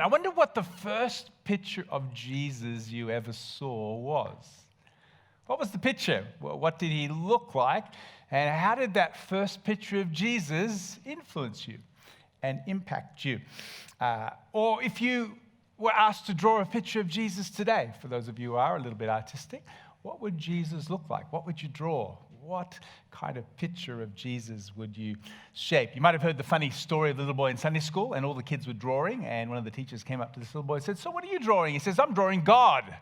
I wonder what the first picture of Jesus you ever saw was. What was the picture? Well, what did he look like? And how did that first picture of Jesus influence you and impact you? Or if you were asked to draw a picture of Jesus today, for those of you who are a little bit artistic, what would Jesus look like? What would you draw? What kind of picture of Jesus would you shape? You might have heard the funny story of the little boy in Sunday school, and all the kids were drawing, and one of the teachers came up to this little boy and said, "So what are you drawing?" He says, "I'm drawing God."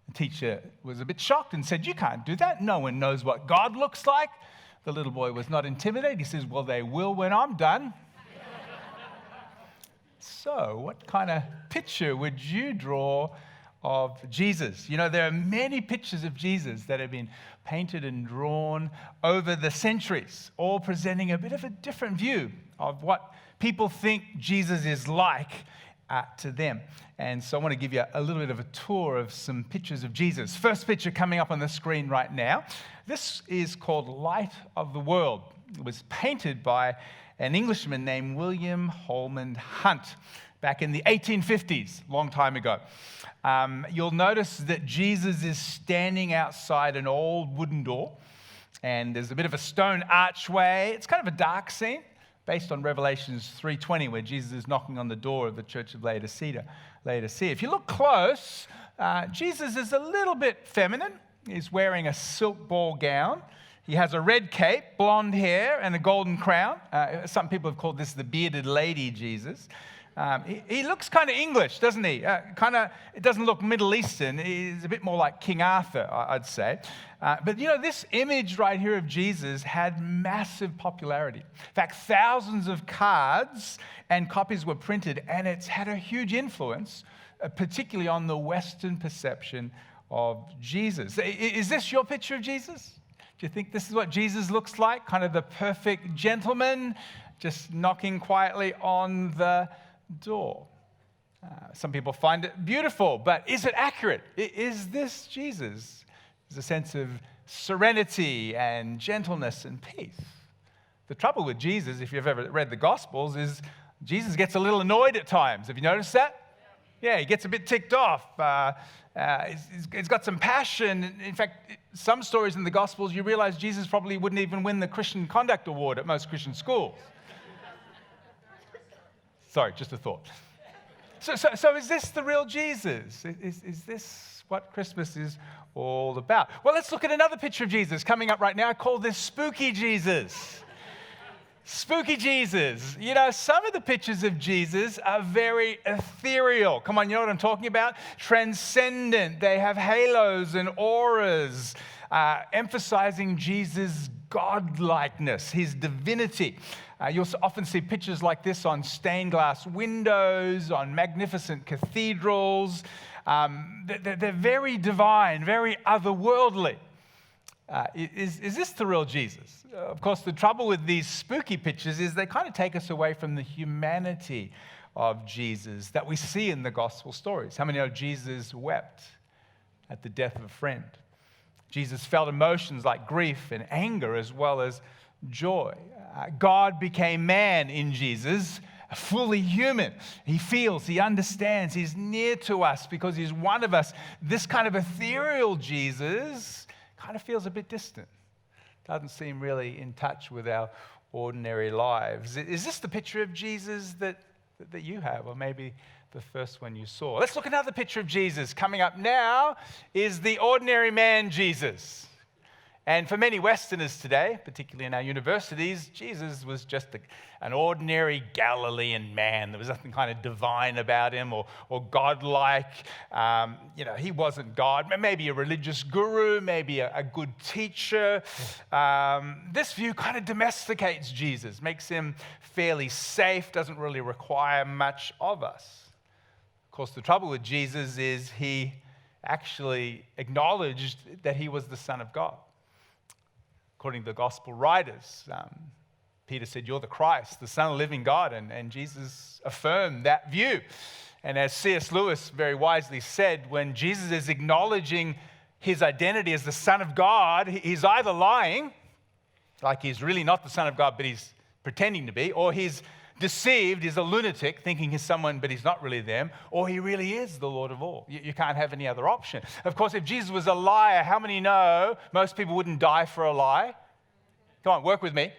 The teacher was a bit shocked and said, "You can't do that. No one knows what God looks like." The little boy was not intimidated. He says, "Well, they will when I'm done." So what kind of picture would you draw of Jesus? You know, there are many pictures of Jesus that have been painted and drawn over the centuries, all presenting a bit of a different view of what people think Jesus is like to them. And so I want to give you a little bit of a tour of some pictures of Jesus. First picture coming up on the screen right now. This is called Light of the World. It was painted by an Englishman named William Holman Hunt back in the 1850s, long time ago. You'll notice that Jesus is standing outside an old wooden door, and there's a bit of a stone archway. It's kind of a dark scene based on Revelations 3:20, where Jesus is knocking on the door of the church of Laodicea. If you look close, Jesus is a little bit feminine. He's wearing a silk ball gown. He has a red cape, blonde hair, and a golden crown. Some people have called this the bearded lady Jesus. He looks kind of English, doesn't he? It doesn't look Middle Eastern. He's a bit more like King Arthur, I'd say. But you know, this image right here of Jesus had massive popularity. In fact, thousands of cards and copies were printed, and it's had a huge influence, particularly on the Western perception of Jesus. Is this your picture of Jesus? Do you think this is what Jesus looks like? Kind of the perfect gentleman, just knocking quietly on the door. Some people find it beautiful, but is it accurate? Is this Jesus? There's a sense of serenity and gentleness and peace. The trouble with Jesus, if you've ever read the Gospels, is Jesus gets a little annoyed at times. Have you noticed that? Yeah, he gets a bit ticked off. He's got some passion. In fact, some stories in the Gospels, you realize Jesus probably wouldn't even win the Christian Conduct Award at most Christian schools. Sorry, just a thought. So is this the real Jesus? Is this what Christmas is all about? Well, let's look at another picture of Jesus coming up right now. I call this Spooky Jesus. Spooky Jesus. You know, some of the pictures of Jesus are very ethereal. Come on, you know what I'm talking about? Transcendent. They have halos and auras, emphasizing Jesus' godlikeness, his divinity. You'll often see pictures like this on stained glass windows, on magnificent cathedrals. They're very divine, very otherworldly. Is this the real Jesus? Of course, the trouble with these spooky pictures is they kind of take us away from the humanity of Jesus that we see in the gospel stories. How many know Jesus wept at the death of a friend? Jesus felt emotions like grief and anger as well as joy. God became man in Jesus, fully human. He feels, he understands, he's near to us because he's one of us. This kind of ethereal Jesus kind of feels a bit distant. Doesn't seem really in touch with our ordinary lives. Is this the picture of Jesus that you have, or maybe the first one you saw? Let's look at another picture of Jesus. Coming up now is the ordinary man Jesus. And for many Westerners today, particularly in our universities, Jesus was just an ordinary Galilean man. There was nothing kind of divine about him or godlike. He wasn't God. Maybe a religious guru, maybe a good teacher. This view kind of domesticates Jesus, makes him fairly safe, doesn't really require much of us. Of course, the trouble with Jesus is he actually acknowledged that he was the Son of God. According to the gospel writers, Peter said, "You're the Christ, the Son of the living God," and Jesus affirmed that view. And as C.S. Lewis very wisely said, when Jesus is acknowledging his identity as the Son of God, he's either lying, like he's really not the Son of God, but he's pretending to be, or he's deceived, is a lunatic, thinking he's someone, but he's not really them, or he really is the Lord of all. You can't have any other option. Of course, if Jesus was a liar, how many know most people wouldn't die for a lie? Come on, work with me.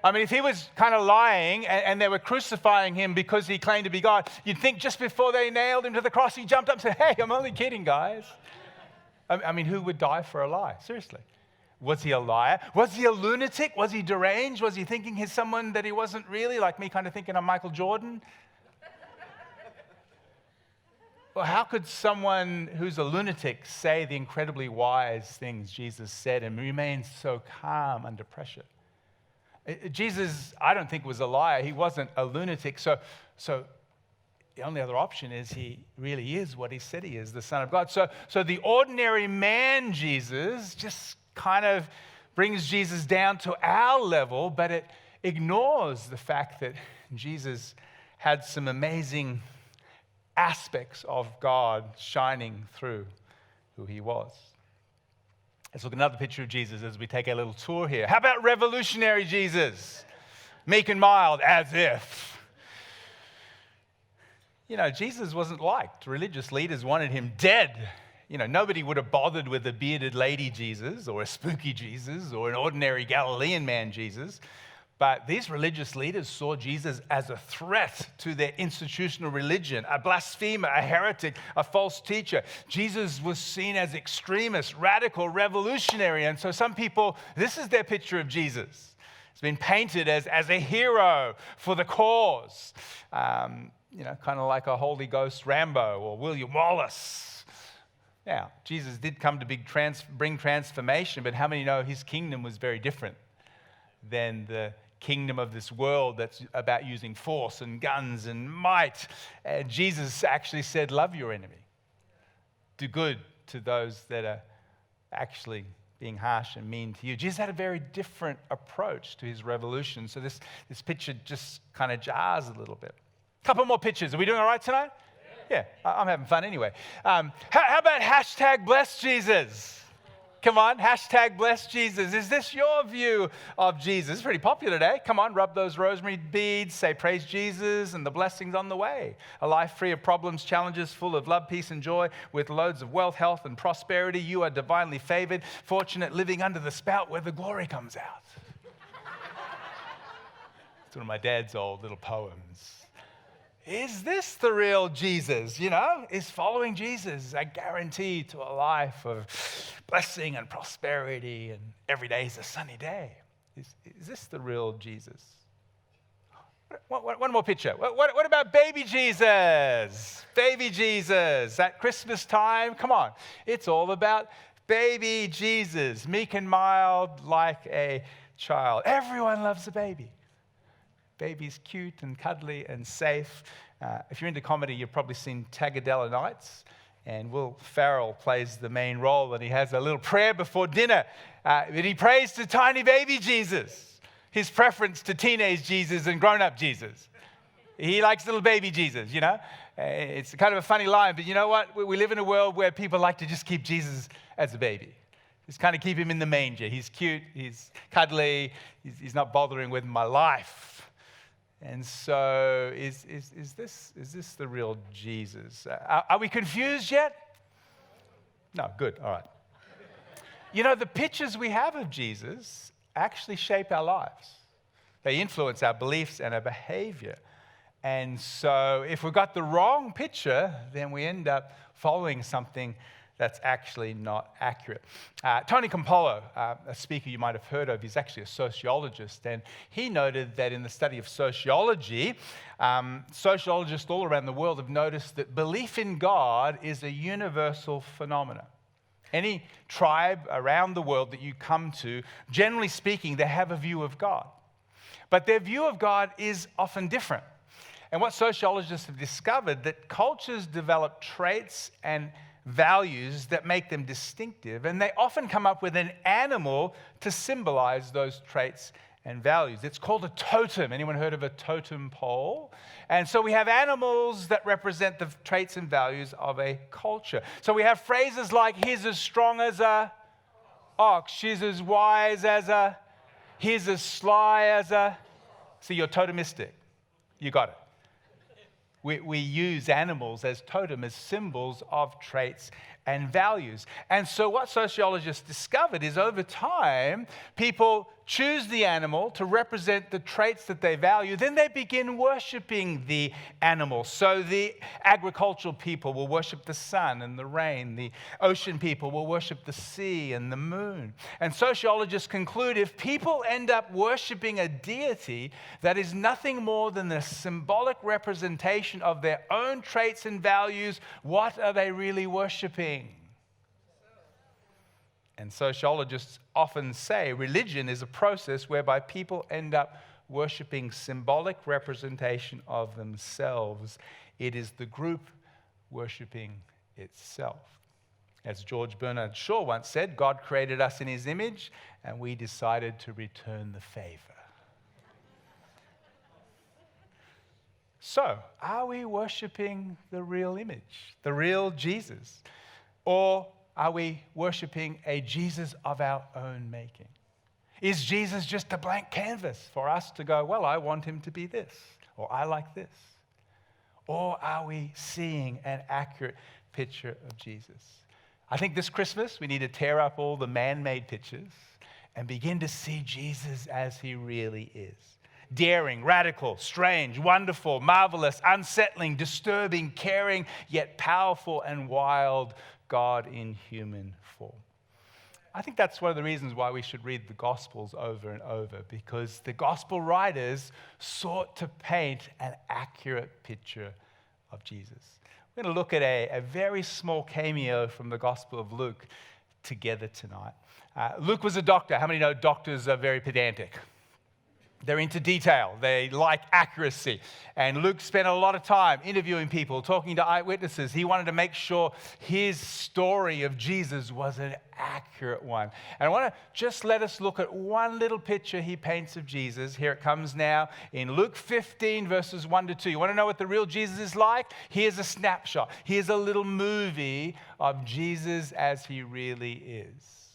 I mean, if he was kind of lying and they were crucifying him because he claimed to be God, you'd think just before they nailed him to the cross, he jumped up and said, hey, I'm only kidding, guys. I mean, who would die for a lie? Seriously. Was he a liar? Was he a lunatic? Was he deranged? Was he thinking he's someone that he wasn't really, like me kind of thinking I'm Michael Jordan? Well, how could someone who's a lunatic say the incredibly wise things Jesus said and remain so calm under pressure? Jesus, I don't think, was a liar. He wasn't a lunatic. So the only other option is he really is what he said he is, the Son of God. So the ordinary man Jesus just kind of brings Jesus down to our level, but it ignores the fact that Jesus had some amazing aspects of God shining through who he was. Let's look at another picture of Jesus as we take a little tour here. How about revolutionary Jesus? Meek and mild, as if. You know, Jesus wasn't liked. Religious leaders wanted him dead. You know, nobody would have bothered with a bearded lady Jesus or a spooky Jesus or an ordinary Galilean man Jesus. But these religious leaders saw Jesus as a threat to their institutional religion, a blasphemer, a heretic, a false teacher. Jesus was seen as extremist, radical, revolutionary. And so some people, this is their picture of Jesus. It's been painted as a hero for the cause. You know, kind of like a Holy Ghost Rambo or William Wallace. Now, Jesus did come to bring transformation, but how many know his kingdom was very different than the kingdom of this world that's about using force and guns and might? And Jesus actually said, love your enemy. Do good to those that are actually being harsh and mean to you. Jesus had a very different approach to his revolution. So this picture just kind of jars a little bit. Couple more pictures. Are we doing all right tonight? Yeah, I'm having fun anyway. How about hashtag bless Jesus? Come on, hashtag bless Jesus. Is this your view of Jesus? It's pretty popular today. Come on, rub those rosemary beads, say praise Jesus, and the blessing's on the way. A life free of problems, challenges, full of love, peace, and joy, with loads of wealth, health, and prosperity. You are divinely favored, fortunate, living under the spout where the glory comes out. It's one of my dad's old little poems. Is this the real Jesus? You know, is following Jesus a guarantee to a life of blessing and prosperity and every day is a sunny day? Is this the real Jesus? One more picture. What about baby Jesus? Baby Jesus at Christmas time? Come on. It's all about baby Jesus, meek and mild like a child. Everyone loves a baby. Baby's cute and cuddly and safe. If you're into comedy, you've probably seen Tagadella Nights, and Will Ferrell plays the main role, and he has a little prayer before dinner. But he prays to tiny baby Jesus, his preference to teenage Jesus and grown-up Jesus. He likes little baby Jesus, you know. It's kind of a funny line, but you know what? We live in a world where people like to just keep Jesus as a baby. Just kind of keep him in the manger. He's cute, he's cuddly, he's not bothering with my life. And so is this the real Jesus? Are we confused yet? No, good, all right. You know, the pictures we have of Jesus actually shape our lives. They influence our beliefs and our behavior. And so if we've got the wrong picture, then we end up following something that's actually not accurate. Tony Campolo, a speaker you might have heard of, he's actually a sociologist, and he noted that in the study of sociology, sociologists all around the world have noticed that belief in God is a universal phenomenon. Any tribe around the world that you come to, generally speaking, they have a view of God. But their view of God is often different. And what sociologists have discovered, that cultures develop traits and values that make them distinctive, and they often come up with an animal to symbolize those traits and values. It's called a totem. Anyone heard of a totem pole? And so we have animals that represent the traits and values of a culture. So we have phrases like, he's as strong as a ox, she's as wise as a, he's as sly as a. See, you're totemistic. You got it. We use animals as totem, as symbols of traits and values. And so what sociologists discovered is over time, people choose the animal to represent the traits that they value. Then they begin worshiping the animal. So the agricultural people will worship the sun and the rain. The ocean people will worship the sea and the moon. And sociologists conclude if people end up worshiping a deity that is nothing more than a symbolic representation of their own traits and values, what are they really worshiping? And sociologists often say religion is a process whereby people end up worshiping symbolic representation of themselves. It is the group worshiping itself. As George Bernard Shaw once said, God created us in his image, and we decided to return the favor. So, are we worshiping the real image, the real Jesus? Or are we worshiping a Jesus of our own making? Is Jesus just a blank canvas for us to go, well, I want him to be this, or I like this? Or are we seeing an accurate picture of Jesus? I think this Christmas we need to tear up all the man-made pictures and begin to see Jesus as he really is. Daring, radical, strange, wonderful, marvelous, unsettling, disturbing, caring, yet powerful and wild God in human form. I think that's one of the reasons why we should read the Gospels over and over, because the Gospel writers sought to paint an accurate picture of Jesus. We're going to look at a very small cameo from the Gospel of Luke together tonight. Luke was a doctor. How many know doctors are very pedantic? They're into detail. They like accuracy. And Luke spent a lot of time interviewing people, talking to eyewitnesses. He wanted to make sure his story of Jesus was an accurate one. And I want to just let us look at one little picture he paints of Jesus. Here it comes now in Luke 15, verses 1 to 2. You want to know what the real Jesus is like? Here's a snapshot. Here's a little movie of Jesus as he really is.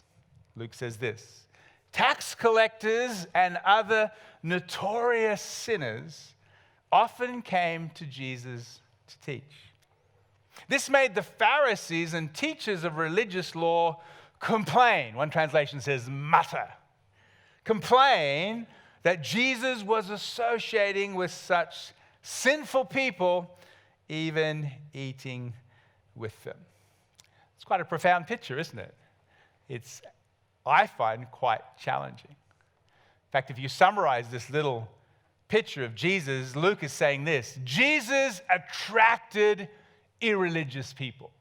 Luke says this: tax collectors and other notorious sinners often came to Jesus to teach. This made the Pharisees and teachers of religious law complain. One translation says mutter. Complain that Jesus was associating with such sinful people, even eating with them. It's quite a profound picture, isn't it? It's, I find, quite challenging. In fact, if you summarize this little picture of Jesus, Luke is saying this: Jesus attracted irreligious people.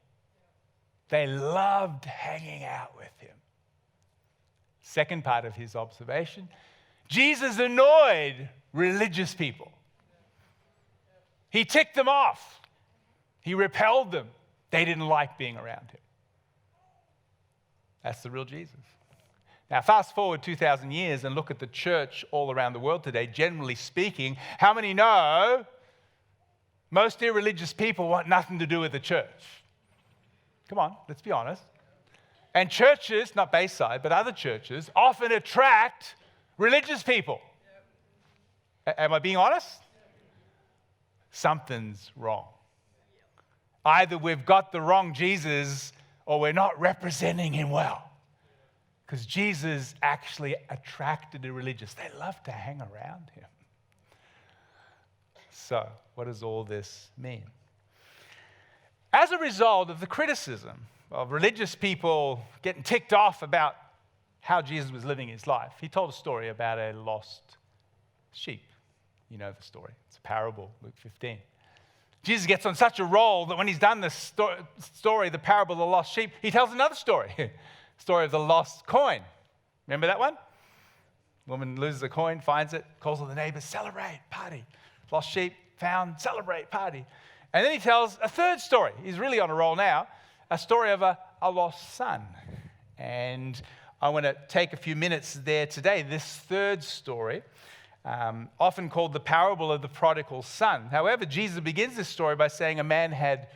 They loved hanging out with him. Second part of his observation: Jesus annoyed religious people. He ticked them off. He repelled them. They didn't like being around him. That's the real Jesus. Now, fast forward 2,000 years and look at the church all around the world today. Generally speaking, how many know most irreligious people want nothing to do with the church? Come on, let's be honest. And churches, not Bayside, but other churches, often attract religious people. Am I being honest? Something's wrong. Either we've got the wrong Jesus or we're not representing him well. Because Jesus actually attracted the religious. They love to hang around him. So, what does all this mean? As a result of the criticism of religious people getting ticked off about how Jesus was living his life, he told a story about a lost sheep. You know the story. It's a parable, Luke 15. Jesus gets on such a roll that when he's done this story, the parable of the lost sheep, he tells another story. Story of the lost coin. Remember that one? Woman loses a coin, finds it, calls all the neighbors, celebrate, party. Lost sheep, found, celebrate, party. And then he tells a third story. He's really on a roll now. A story of a lost son. And I want to take a few minutes there today. This third story, often called the parable of the Prodigal Son. However, Jesus begins this story by saying a man had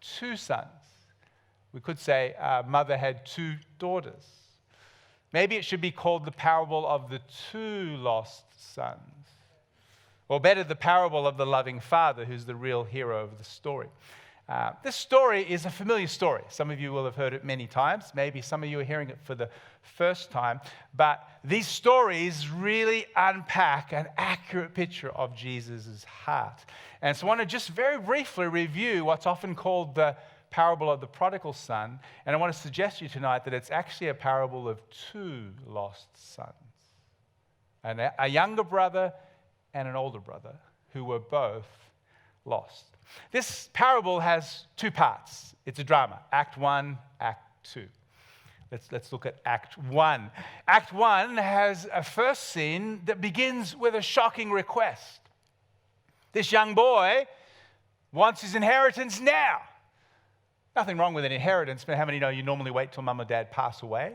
two sons. We could say a mother had two daughters. Maybe it should be called the parable of the two lost sons. Or better, the parable of the loving father, who's the real hero of the story. This story is a familiar story. Some of you will have heard it many times. Maybe some of you are hearing it for the first time. But these stories really unpack an accurate picture of Jesus' heart. And so I want to just very briefly review what's often called the parable of the prodigal son. And I want to suggest to you tonight that it's actually a parable of two lost sons. A younger brother and an older brother who were both lost. This parable has two parts. It's a drama, Act 1, Act 2. Let's look at Act 1. Act 1 has a first scene that begins with a shocking request. This young boy wants his inheritance now. Nothing wrong with an inheritance, but how many know you normally wait till mum or dad pass away?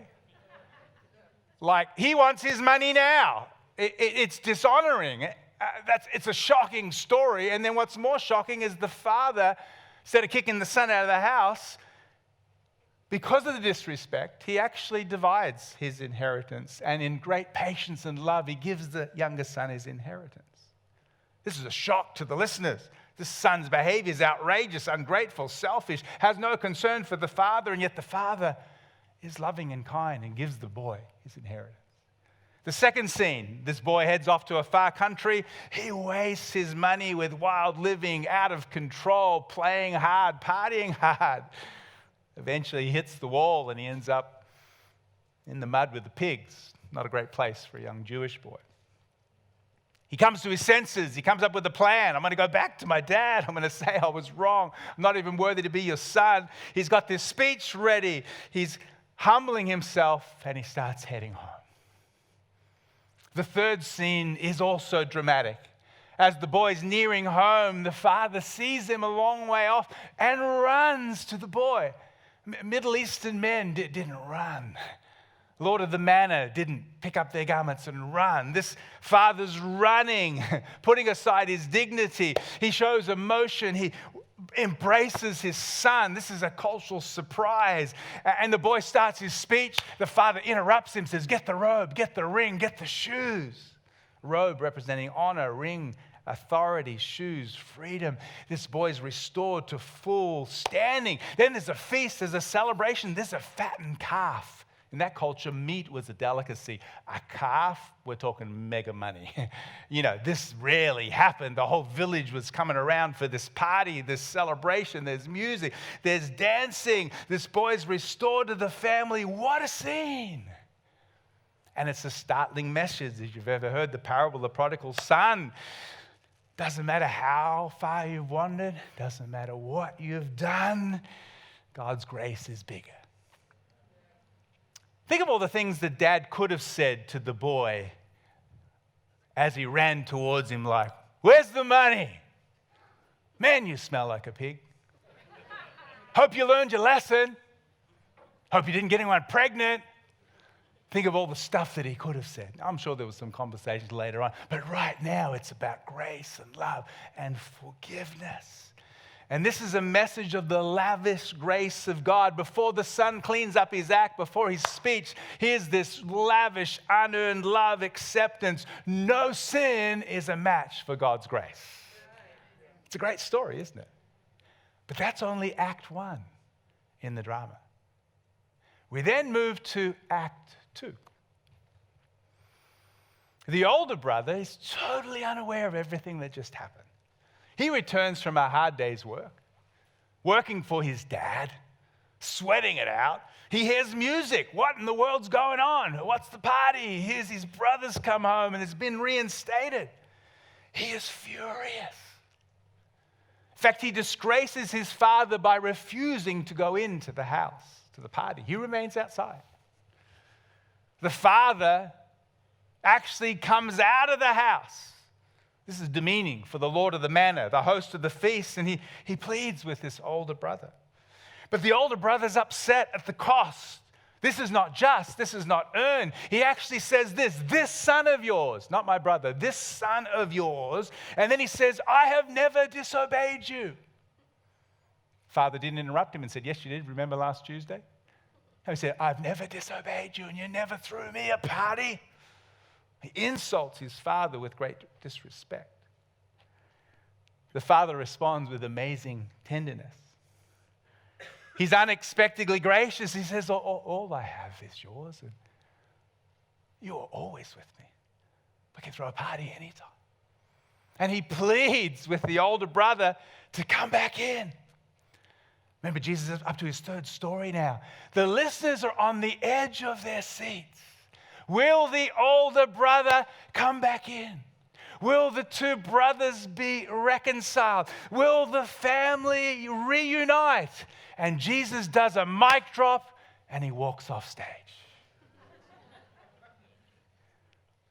Like, he wants his money now. It's dishonoring. It's a shocking story. And then what's more shocking is the father, instead of kicking the son out of the house, because of the disrespect, he actually divides his inheritance. And in great patience and love, he gives the younger son his inheritance. This is a shock to the listeners. This son's behavior is outrageous, ungrateful, selfish, has no concern for the father, and yet the father is loving and kind and gives the boy his inheritance. The second scene, this boy heads off to a far country. He wastes his money with wild living, out of control, playing hard, partying hard. Eventually he hits the wall and he ends up in the mud with the pigs. Not a great place for a young Jewish boy. He comes to his senses. He comes up with a plan. I'm going to go back to my dad. I'm going to say I was wrong. I'm not even worthy to be your son. He's got this speech ready. He's humbling himself and he starts heading home. The third scene is also dramatic. As the boy's nearing home, the father sees him a long way off and runs to the boy. Middle Eastern men didn't run. Lord of the Manor didn't pick up their garments and run. This father's running, putting aside his dignity. He shows emotion. He embraces his son. This is a cultural surprise. And the boy starts his speech. The father interrupts him, says, get the robe, get the ring, get the shoes. Robe representing honor, ring, authority, shoes, freedom. This boy's restored to full standing. Then there's a feast, there's a celebration, there's a fattened calf. In that culture, meat was a delicacy. A calf, we're talking mega money. This rarely happened. The whole village was coming around for this party, this celebration. There's music, there's dancing. This boy's restored to the family. What a scene. And it's a startling message. If you've ever heard the parable of the prodigal son, doesn't matter how far you've wandered, doesn't matter what you've done, God's grace is bigger. Think of all the things that dad could have said to the boy as he ran towards him like, where's the money? Man, you smell like a pig. Hope you learned your lesson. Hope you didn't get anyone pregnant. Think of all the stuff that he could have said. I'm sure there was some conversations later on, but right now it's about grace and love and forgiveness. And this is a message of the lavish grace of God. Before the son cleans up his act, before his speech, here's this lavish, unearned love, acceptance. No sin is a match for God's grace. It's a great story, isn't it? But that's only Act 1 in the drama. We then move to Act 2. The older brother is totally unaware of everything that just happened. He returns from a hard day's work, working for his dad, sweating it out. He hears music. What in the world's going on? What's the party? He hears his brothers come home and it's been reinstated. He is furious. In fact, he disgraces his father by refusing to go into the house, to the party. He remains outside. The father actually comes out of the house. This is demeaning for the Lord of the Manor, the host of the feast, and he pleads with this older brother. But the older brother's upset at the cost. This is not just, this is not earned. He actually says this son of yours, not my brother, this son of yours. And then he says, I have never disobeyed you. Father didn't interrupt him and said, yes, you did. Remember last Tuesday? And he said, I've never disobeyed you and you never threw me a party. He insults his father with great disrespect. The father responds with amazing tenderness. He's unexpectedly gracious. He says, all I have is yours, and you are always with me. We can throw a party anytime. And he pleads with the older brother to come back in. Remember, Jesus is up to his third story now. The listeners are on the edge of their seats. Will the older brother come back in? Will the two brothers be reconciled? Will the family reunite? And Jesus does a mic drop and he walks off stage.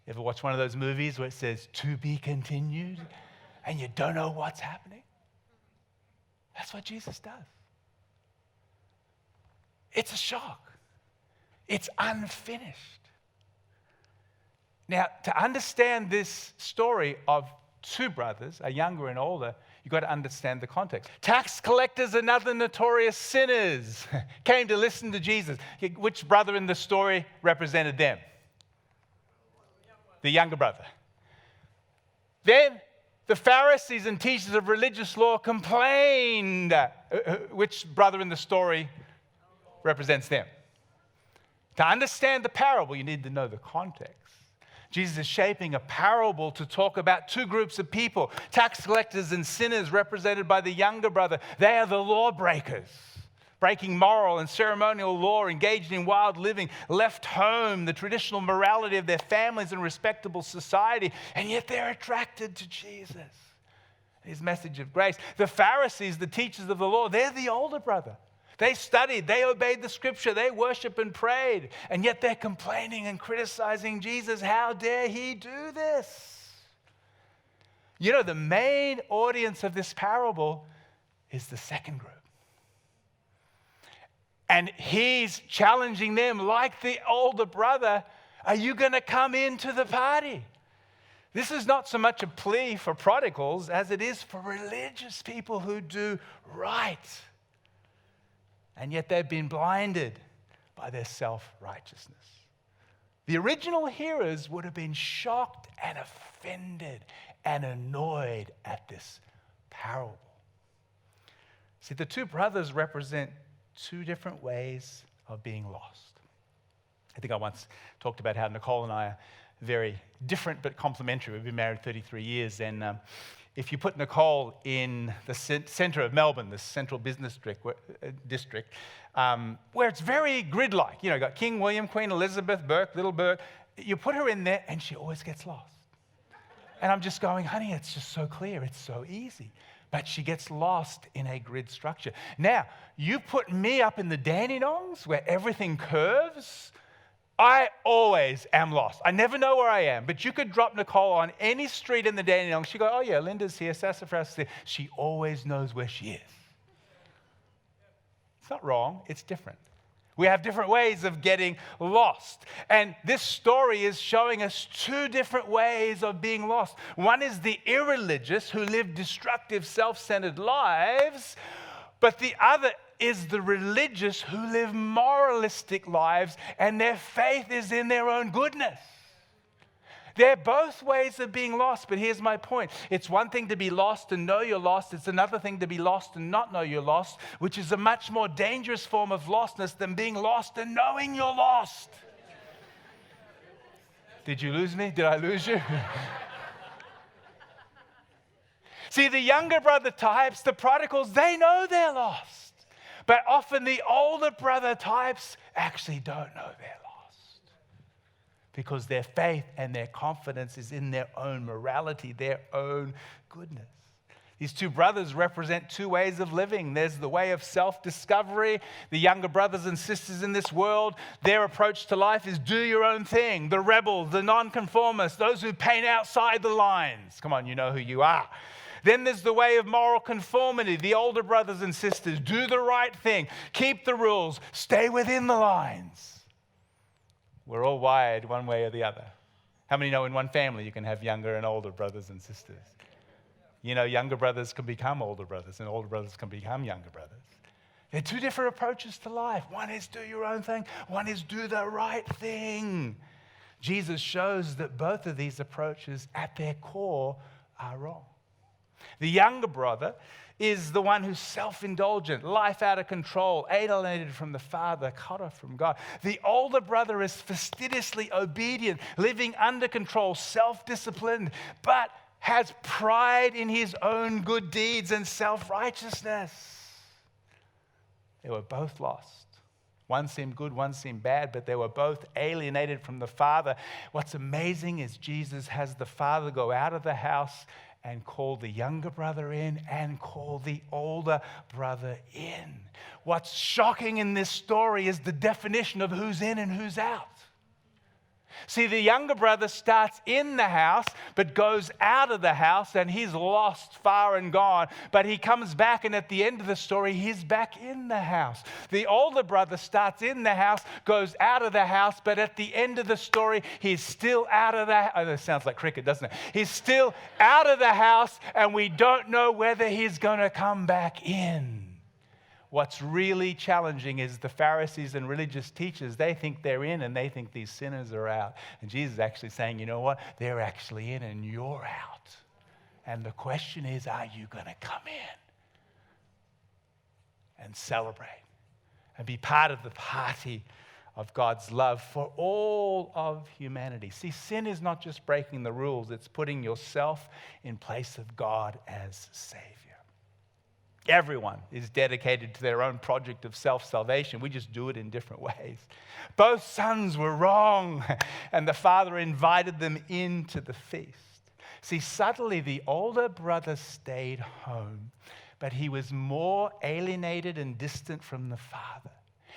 You ever watch one of those movies where it says, to be continued, and you don't know what's happening? That's what Jesus does. It's a shock. It's unfinished. Now, to understand this story of two brothers, a younger and older, you've got to understand the context. Tax collectors and other notorious sinners came to listen to Jesus. Which brother in the story represented them? The younger brother. Then the Pharisees and teachers of religious law complained. Which brother in the story represents them? To understand the parable, you need to know the context. Jesus is shaping a parable to talk about two groups of people. Tax collectors and sinners represented by the younger brother. They are the lawbreakers, breaking moral and ceremonial law, engaged in wild living, left home, the traditional morality of their families and respectable society, and yet they're attracted to Jesus, his message of grace. The Pharisees, the teachers of the law, they're the older brother. They studied, they obeyed the scripture, they worshiped and prayed, and yet they're complaining and criticizing Jesus. How dare he do this? You know, the main audience of this parable is the second group. And he's challenging them like the older brother, are you going to come into the party? This is not so much a plea for prodigals as it is for religious people who do right. And yet they've been blinded by their self-righteousness. The original hearers would have been shocked and offended and annoyed at this parable. See, the two brothers represent two different ways of being lost. I think I once talked about how Nicole and I are very different but complementary. We've been married 33 years, and if you put Nicole in the center of Melbourne, the central business district, where it's very grid-like, you know, got King William, Queen Elizabeth, Burke, Little Burke, you put her in there and she always gets lost. And I'm just going, honey, it's just so clear, it's so easy. But she gets lost in a grid structure. Now, you put me up in the Dandenongs where everything curves, I always am lost. I never know where I am. But you could drop Nicole on any street in the Dandenong. She'd go, oh yeah, Linda's here, Sassafras is there. She always knows where she is. It's not wrong, it's different. We have different ways of getting lost. And this story is showing us two different ways of being lost. One is the irreligious who live destructive, self-centered lives, but the other is the religious who live moralistic lives and their faith is in their own goodness. They're both ways of being lost, but here's my point. It's one thing to be lost and know you're lost. It's another thing to be lost and not know you're lost, which is a much more dangerous form of lostness than being lost and knowing you're lost. Did you lose me? Did I lose you? See, the younger brother types, the prodigals, they know they're lost. But often the older brother types actually don't know they're lost because their faith and their confidence is in their own morality, their own goodness. These two brothers represent two ways of living. There's the way of self-discovery. The younger brothers and sisters in this world, their approach to life is do your own thing. The rebels, the nonconformists, those who paint outside the lines. Come on, you know who you are. Then there's the way of moral conformity. The older brothers and sisters, do the right thing, keep the rules, stay within the lines. We're all wired one way or the other. How many know in one family you can have younger and older brothers and sisters? You know, younger brothers can become older brothers and older brothers can become younger brothers. They're two different approaches to life. One is do your own thing. One is do the right thing. Jesus shows that both of these approaches at their core are wrong. The younger brother is the one who's self-indulgent, life out of control, alienated from the Father, cut off from God. The older brother is fastidiously obedient, living under control, self-disciplined, but has pride in his own good deeds and self-righteousness. They were both lost. One seemed good, one seemed bad, but they were both alienated from the Father. What's amazing is Jesus has the Father go out of the house and call the younger brother in and call the older brother in. What's shocking in this story is the definition of who's in and who's out. See, the younger brother starts in the house, but goes out of the house, and he's lost, far and gone. But he comes back, and at the end of the story, he's back in the house. The older brother starts in the house, goes out of the house, but at the end of the story, he's still out of the house. Oh, that sounds like cricket, doesn't it? He's still out of the house, and we don't know whether he's going to come back in. What's really challenging is the Pharisees and religious teachers, they think they're in and they think these sinners are out. And Jesus is actually saying, you know what? They're actually in and you're out. And the question is, are you going to come in and celebrate and be part of the party of God's love for all of humanity? See, sin is not just breaking the rules, it's putting yourself in place of God as Savior. Everyone is dedicated to their own project of self-salvation. We just do it in different ways. Both sons were wrong, and the Father invited them into the feast. See, subtly, the older brother stayed home, but he was more alienated and distant from the Father.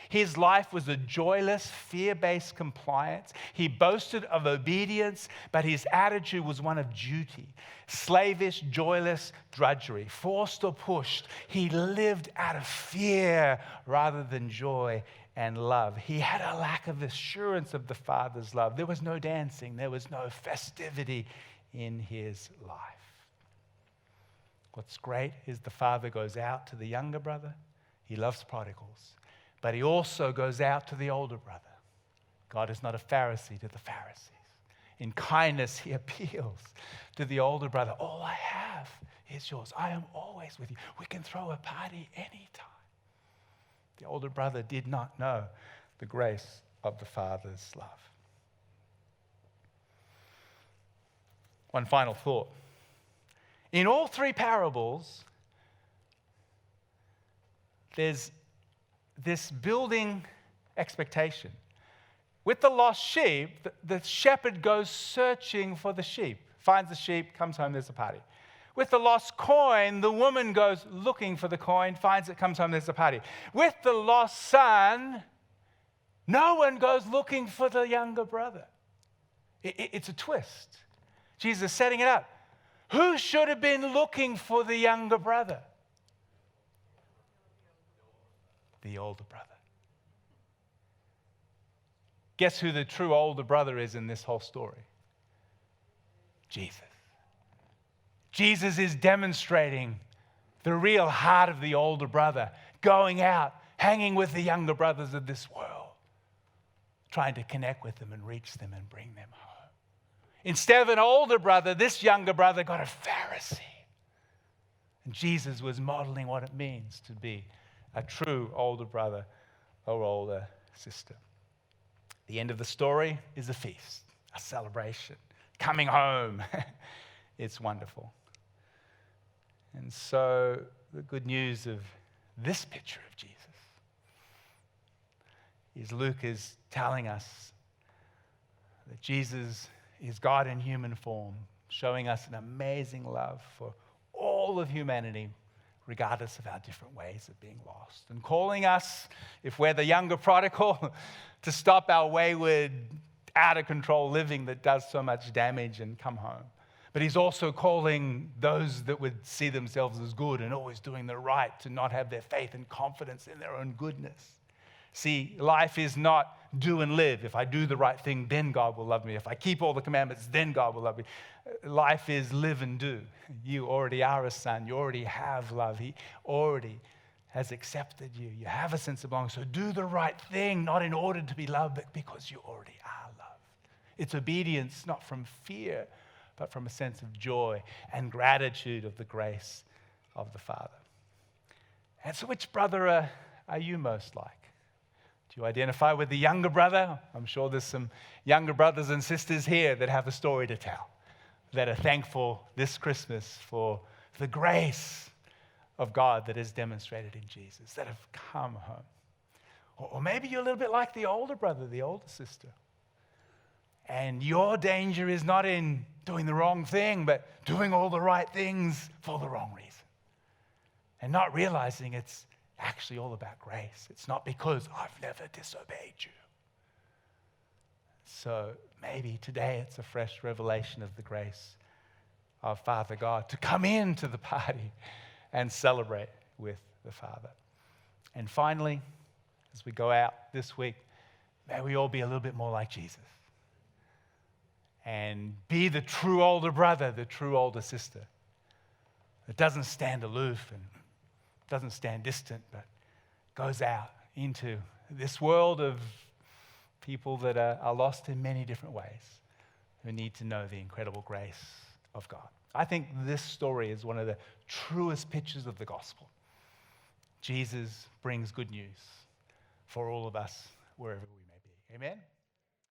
His life was a joyless, fear-based compliance. He boasted of obedience, but his attitude was one of duty. Slavish, joyless drudgery. Forced or pushed, he lived out of fear rather than joy and love. He had a lack of assurance of the Father's love. There was no dancing. There was no festivity in his life. What's great is the Father goes out to the younger brother. He loves prodigals. But he also goes out to the older brother. God is not a Pharisee to the Pharisees. In kindness, he appeals to the older brother. All I have is yours. I am always with you. We can throw a party anytime. The older brother did not know the grace of the Father's love. One final thought. In all three parables, there's this building expectation. With the lost sheep, the shepherd goes searching for the sheep, finds the sheep, comes home, there's a party. With the lost coin, the woman goes looking for the coin, finds it, comes home, there's a party. With the lost son, no one goes looking for the younger brother. It's a twist. Jesus is setting it up. Who should have been looking for the younger brother? The older brother. Guess who the true older brother is in this whole story? Jesus. Jesus is demonstrating the real heart of the older brother, going out, hanging with the younger brothers of this world, trying to connect with them and reach them and bring them home. Instead of an older brother, this younger brother got a Pharisee. And Jesus was modeling what it means to be a true older brother or older sister. The end of the story is a feast, a celebration, coming home. It's wonderful. And so the good news of this picture of Jesus is Luke is telling us that Jesus is God in human form, showing us an amazing love for all of humanity, regardless of our different ways of being lost, and calling us, if we're the younger prodigal, to stop our wayward, out of control living that does so much damage and come home. But he's also calling those that would see themselves as good and always doing the right to not have their faith and confidence in their own goodness. See, life is not do and live. If I do the right thing, then God will love me. If I keep all the commandments, then God will love me. Life is live and do. You already are a son. You already have love. He already has accepted you. You have a sense of belonging. So do the right thing, not in order to be loved, but because you already are loved. It's obedience, not from fear, but from a sense of joy and gratitude of the grace of the Father. And so which brother are you most like? Do you identify with the younger brother? I'm sure there's some younger brothers and sisters here that have a story to tell, that are thankful this Christmas for the grace of God that is demonstrated in Jesus, that have come home. Or maybe you're a little bit like the older brother, the older sister. And your danger is not in doing the wrong thing, but doing all the right things for the wrong reason. And not realizing it's actually all about grace. It's not because I've never disobeyed you. So maybe today it's a fresh revelation of the grace of Father God to come into the party and celebrate with the Father. And finally, as we go out this week, may we all be a little bit more like Jesus and be the true older brother, the true older sister that doesn't stand aloof and doesn't stand distant, but goes out into this world of people that are lost in many different ways, who need to know the incredible grace of God. I think this story is one of the truest pictures of the gospel. Jesus brings good news for all of us, wherever we may be. Amen?